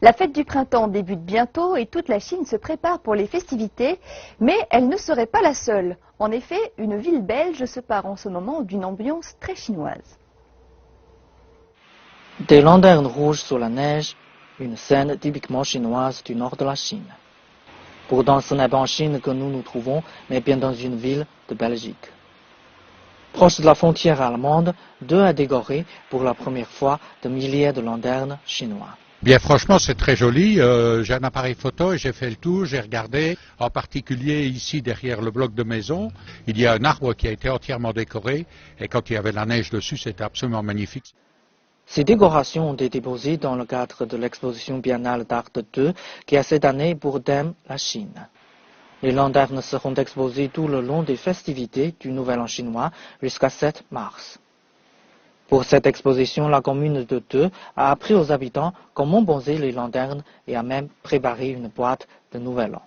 La fête du printemps débute bientôt et toute la Chine se prépare pour les festivités, mais elle ne serait pas la seule. En effet, une ville belge se part en ce moment d'une ambiance très chinoise. Des lanternes rouges sur la neige, une scène typiquement chinoise du nord de la Chine. Pourtant, ce n'est pas en Chine que nous nous trouvons, mais bien dans une ville de Belgique. Proche de la frontière allemande, deux a décoré pour la première fois de milliers de lanternes chinois. Bien franchement, c'est très joli. J'ai un appareil photo et j'ai fait le tour, j'ai regardé. En particulier ici, derrière le bloc de maison, il y a un arbre qui a été entièrement décoré. Et quand il y avait la neige dessus, c'était absolument magnifique. Ces décorations ont été déposées dans le cadre de l'exposition biennale d'art de Theux qui a cette année pour thème la Chine. Les lanternes seront exposées tout le long des festivités du Nouvel An chinois jusqu'à 7 mars. Pour cette exposition, la commune de Theux a appris aux habitants comment poser les lanternes et a même préparé une boîte de Nouvel An.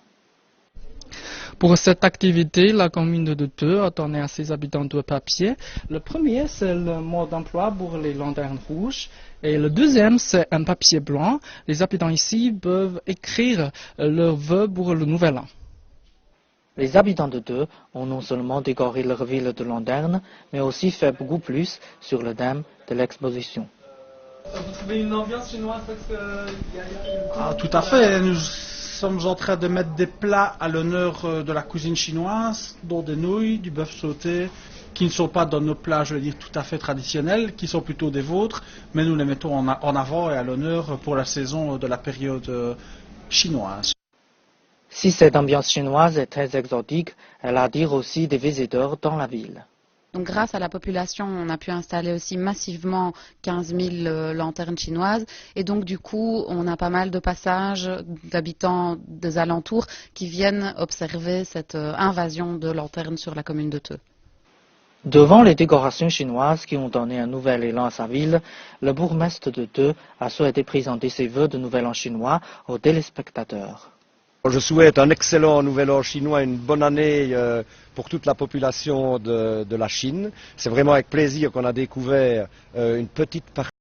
Pour cette activité, la commune de Theux a donné à ses habitants deux papiers. Le premier, c'est le mot d'emploi pour les lanternes rouges. Et le deuxième, c'est un papier blanc. Les habitants ici peuvent écrire leurs vœux pour le Nouvel An. Les habitants de Theux ont non seulement décoré leur ville de lanternes, mais aussi fait beaucoup plus sur le thème de l'exposition. Vous trouvez une ambiance chinoise parce que... Tout à fait. Nous sommes en train de mettre des plats à l'honneur de la cuisine chinoise, dont des nouilles, du bœuf sauté, qui ne sont pas dans nos plats, je veux dire, tout à fait traditionnels, qui sont plutôt des vôtres, mais nous les mettons en avant et à l'honneur pour la saison de la période chinoise. Si cette ambiance chinoise est très exotique, elle attire aussi des visiteurs dans la ville. Donc, grâce à la population, on a pu installer aussi massivement 15 000 lanternes chinoises. Et donc, du coup, on a pas mal de passages d'habitants des alentours qui viennent observer cette invasion de lanternes sur la commune de Theux. Devant les décorations chinoises qui ont donné un nouvel élan à sa ville, le bourgmestre de Theux a souhaité présenter ses vœux de Nouvel An chinois aux téléspectateurs. Je souhaite un excellent Nouvel An chinois, une bonne année pour toute la population de la Chine. C'est vraiment avec plaisir qu'on a découvert une petite partie